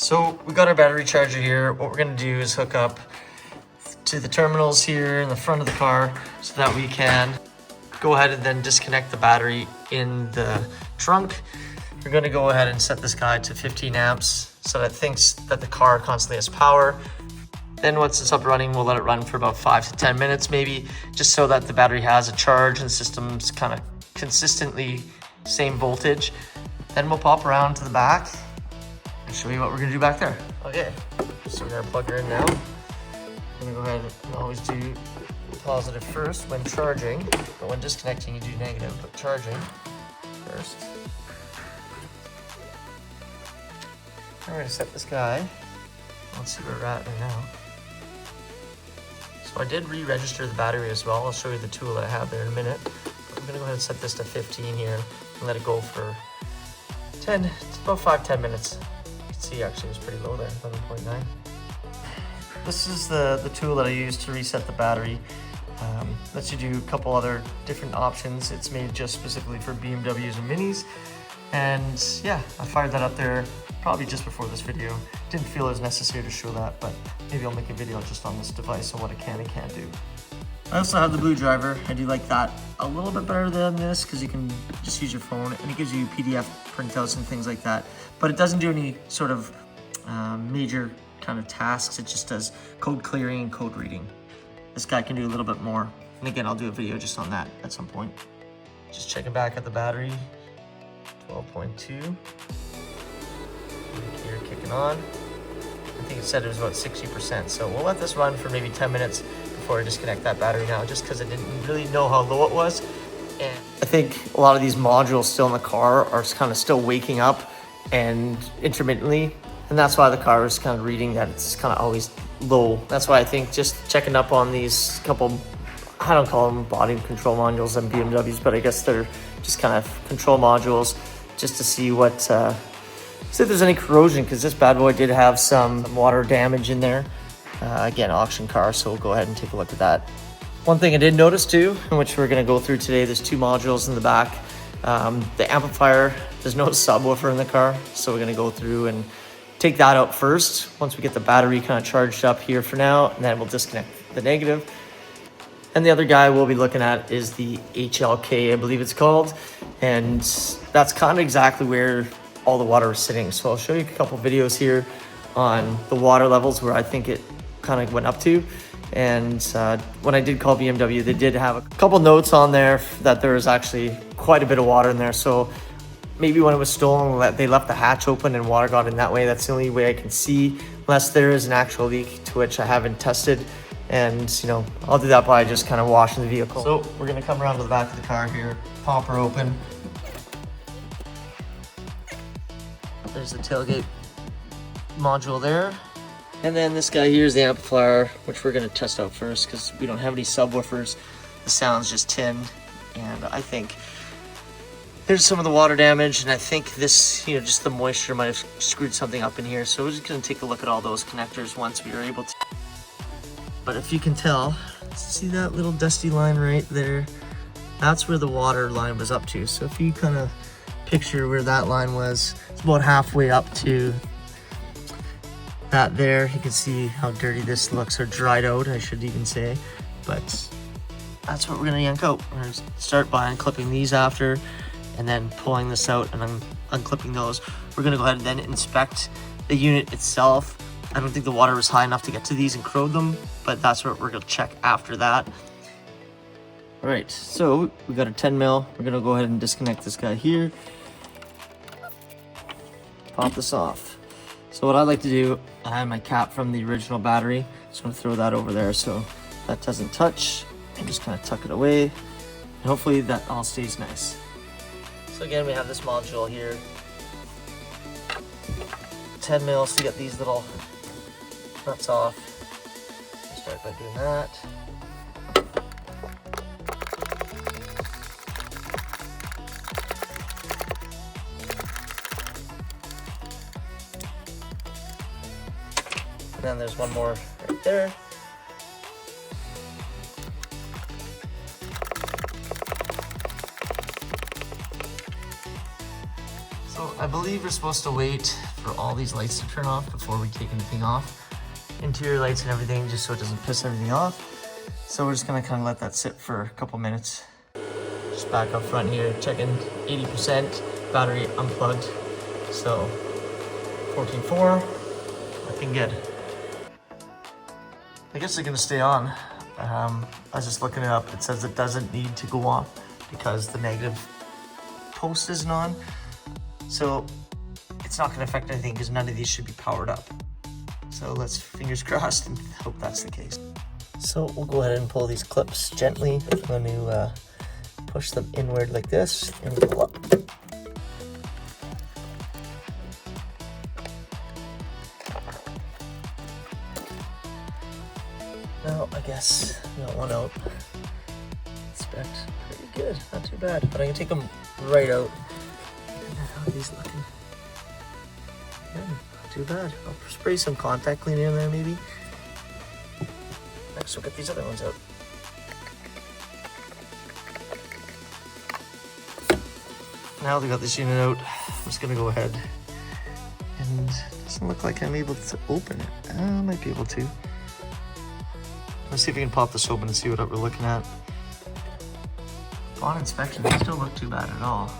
So we got our battery charger here. What we're gonna do is hook up to the terminals here in the front of the car so that we can go ahead and then disconnect the battery in the trunk. We're gonna go ahead and set this guy to 15 amps so that it thinks that the car constantly has power. Then once it's up running, we'll let it run for about 5 to 10 minutes maybe, just so that the battery has a charge and the system's kind of consistently same voltage. Then we'll pop around to the back and show you what we're gonna do back there. Okay, so we're gonna plug her in now. I'm gonna go ahead and always do positive first when charging, but when disconnecting you do negative, but charging first. I'm gonna set this guy. Let's see where we're at right now. So I did re-register the battery as well. I'll show you the tool that I have there in a minute. But I'm gonna go ahead and set this to 15 here and let it go for 10, it's about 5-10 minutes. You can see actually it was pretty low there, 11.9. This is the tool that I use to reset the battery. Lets you do a couple other different options. It's made just specifically for BMWs and Minis. And yeah, I fired that up there probably just before this video. Didn't feel it was necessary to show that, but maybe I'll make a video just on this device on what it can and can't do. I also have the blue driver. I do like that a little bit better than this because you can just use your phone and it gives you PDF printouts and things like that. But it doesn't do any sort of major kind of tasks. It just does code clearing and code reading. This guy can do a little bit more. And again, I'll do a video just on that at some point. Just checking back at the battery. 12.2. Indicator kicking on. I think it said it was about 60%. So we'll let this run for maybe 10 minutes before I disconnect that battery now, just because I didn't really know how low it was. And I think a lot of these modules still in the car are kind of still waking up and intermittently. And that's why the car is kind of reading that it's kind of always low. That's why I think just checking up on these couple, I don't call them body control modules and BMWs, but I guess they're just kind of control modules just to see what, see if there's any corrosion, because this bad boy did have some water damage in there. Again, auction car, so we'll go ahead and take a look at that. One thing I did notice too, in which we're gonna go through today, there's two modules in the back. The amplifier, there's no subwoofer in the car, so we're gonna go through and take that out first once we get the battery kind of charged up here for now, and then we'll disconnect the negative. And the other guy we'll be looking at is the HKL, I believe it's called, and that's kind of exactly where all the water is sitting. So I'll show you a couple videos here on the water levels where I think it kind of went up to. And when I did call BMW, they did have a couple notes on there that there was actually quite a bit of water in there. So maybe when it was stolen, they left the hatch open and water got in that way. That's the only way I can see, unless there is an actual leak, to which I haven't tested. And you know, I'll do that by just kind of washing the vehicle. So we're gonna come around to the back of the car here, pop her open. There's the tailgate module there. And then this guy here is the amplifier, which we're gonna test out first because we don't have any subwoofers. The sound's just tin, and I think there's some of the water damage, and I think this, you know, just the moisture might have screwed something up in here. So we're just gonna take a look at all those connectors once we are able to. But if you can tell, see that little dusty line right there? That's where the water line was up to. So if you kind of picture where that line was, it's about halfway up to that there. You can see how dirty this looks, or dried out, I should even say. But that's what we're gonna yank out. We're gonna start by unclipping these after, and then pulling this out and unclipping those. We're gonna go ahead and then inspect the unit itself. I don't think the water was high enough to get to these and corrode them, but that's what we're gonna check after that. All right, so we got a 10 mil. We're gonna go ahead and disconnect this guy here. Pop this off. So what I like to do, I have my cap from the original battery. Just gonna throw that over there so that doesn't touch. And just kind of tuck it away. And hopefully that all stays nice. So again, we have this module here. 10 mils to get these little nuts off. We'll start by doing that. And then there's one more right there. So I believe we're supposed to wait for all these lights to turn off before we take anything off. Interior lights and everything, just so it doesn't piss everything off. So we're just gonna kind of let that sit for a couple minutes. Just back up front here, checking 80%, battery unplugged. So 14.4, looking good. I guess they're gonna stay on. I was just looking it up. It says it doesn't need to go off because the negative post isn't on. So it's not gonna affect anything because none of these should be powered up. So let's fingers crossed and hope that's the case. So we'll go ahead and pull these clips gently. I'm going to push them inward like this and pull up. Now I guess we got one out. Inspect, pretty good, not too bad. But I can take them right out. And how are these looking? Yeah, not too bad. I'll spray some contact cleaner in there maybe. Next we'll get these other ones out. Now that we got this unit out, I'm just gonna go ahead and it doesn't look like I'm able to open it. I might be able to. Let's see if we can pop this open and see what we're looking at. On inspection, they still look too bad at all.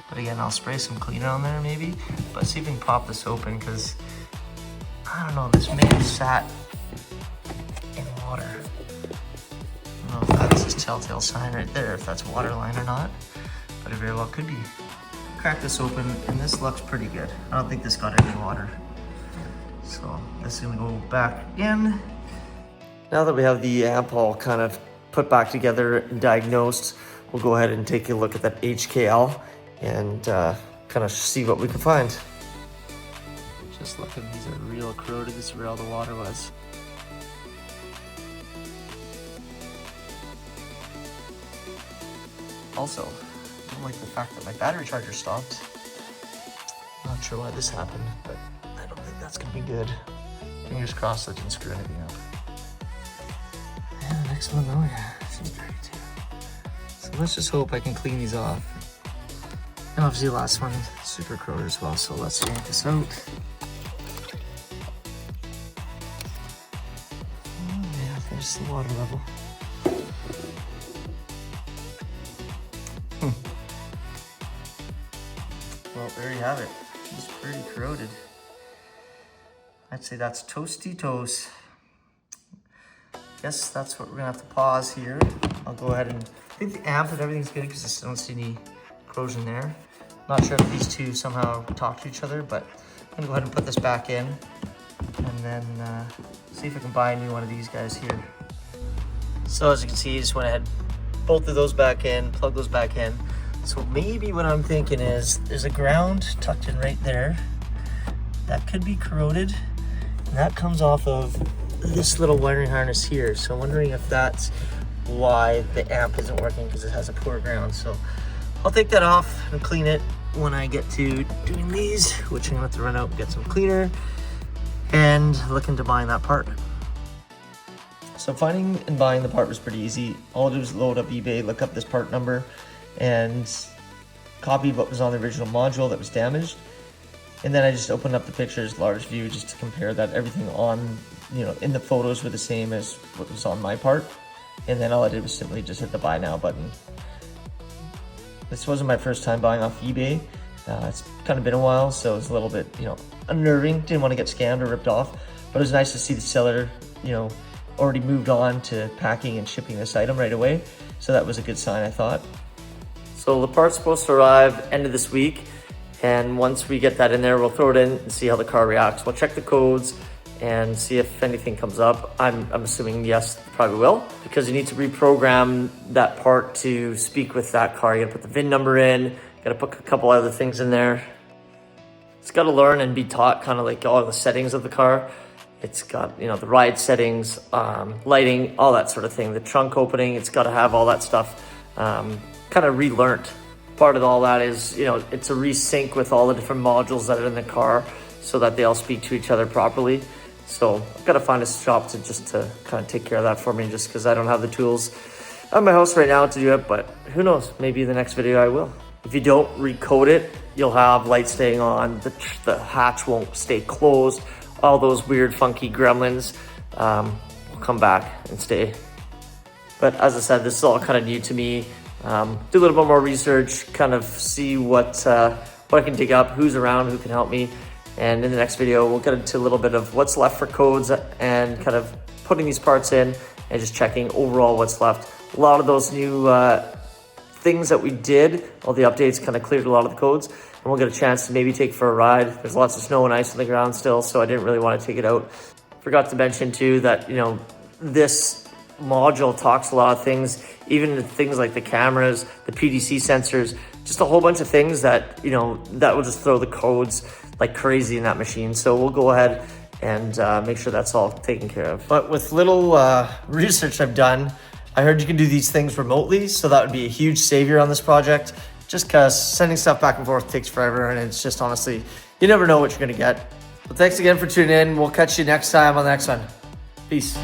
But again, I'll spray some cleaner on there maybe, but see if we can pop this open because I don't know, this may have sat in water. I don't know if that's a telltale sign right there, if that's water line or not, but it very well could be. Crack this open and this looks pretty good. I don't think this got any water. So this is gonna go back in. Now that we have the amp all kind of put back together and diagnosed, we'll go ahead and take a look at that HKL and kind of see what we can find. Just looking, these are real corroded. This is where all the water was. Also, I don't like the fact that my battery charger stopped. I'm not sure why this happened, but I don't think that's gonna be good. Fingers crossed that didn't screw anything up. And the next one, oh yeah, seems dirty too. So let's just hope I can clean these off. And obviously the last one, super corroded as well, so let's yank this out. Oh yeah, there's the water level. Well, there you have it. It's pretty corroded. I'd say that's toasty toast. Guess that's what we're gonna have to pause here. I'll go ahead and, I think the amp and everything's good because I don't see any corrosion there. Not sure if these two somehow talk to each other, but I'm gonna go ahead and put this back in and then see if I can buy a new one of these guys here. So as you can see, I just went ahead, both of those back in, plug those back in. So maybe what I'm thinking is there's a ground tucked in right there. That could be corroded, and that comes off of this little wiring harness here. So I'm wondering if that's why the amp isn't working, because it has a poor ground. So I'll take that off and clean it when I get to doing these, which I'm gonna have to run out and get some cleaner and look into buying that part. So finding and buying the part was pretty easy. All I did was load up eBay, look up this part number, and copied what was on the original module that was damaged. And then I just opened up the pictures, large view, just to compare that everything on, you know, in the photos were the same as what was on my part. And then all I did was simply just hit the buy now button. This wasn't my first time buying off eBay. It's kind of been a while, so it's a little bit, you know, unnerving. Didn't want to get scammed or ripped off, but it was nice to see the seller, you know, already moved on to packing and shipping this item right away. So that was a good sign, I thought. So the part's supposed to arrive end of this week. And once we get that in there, we'll throw it in and see how the car reacts. We'll check the codes and see if anything comes up. I'm assuming yes, probably will, because you need to reprogram that part to speak with that car. You gotta put the VIN number in, you gotta put a couple other things in there. It's gotta learn and be taught kind of like all the settings of the car. It's got, you know, the ride settings, lighting, all that sort of thing. The trunk opening, it's gotta have all that stuff kind of relearned. Part of all that is, you know, it's a resync with all the different modules that are in the car so that they all speak to each other properly. So I've got to find a shop to kind of take care of that for me, just because I don't have the tools at my house right now to do it, but who knows, maybe in the next video I will. If you don't recode it, you'll have lights staying on, the hatch won't stay closed, all those weird funky gremlins will come back and stay. But as I said, this is all kind of new to me. Do a little bit more research, kind of see what I can dig up, who's around, who can help me. And in the next video, we'll get into a little bit of what's left for codes and kind of putting these parts in and just checking overall what's left. A lot of those new things that we did, all the updates kind of cleared a lot of the codes, and we'll get a chance to maybe take for a ride. There's lots of snow and ice on the ground still, so I didn't really want to take it out. Forgot to mention too that, you know, this module talks a lot of things, even things like the cameras, the PDC sensors, just a whole bunch of things that, you know, that will just throw the codes like crazy in that machine. So we'll go ahead and make sure that's all taken care of. But with little research I've done, I heard you can do these things remotely, so that would be a huge savior on this project, just because sending stuff back and forth takes forever, and it's just honestly, you never know what you're gonna get. But thanks again for tuning in. We'll catch you next time on the next one. Peace.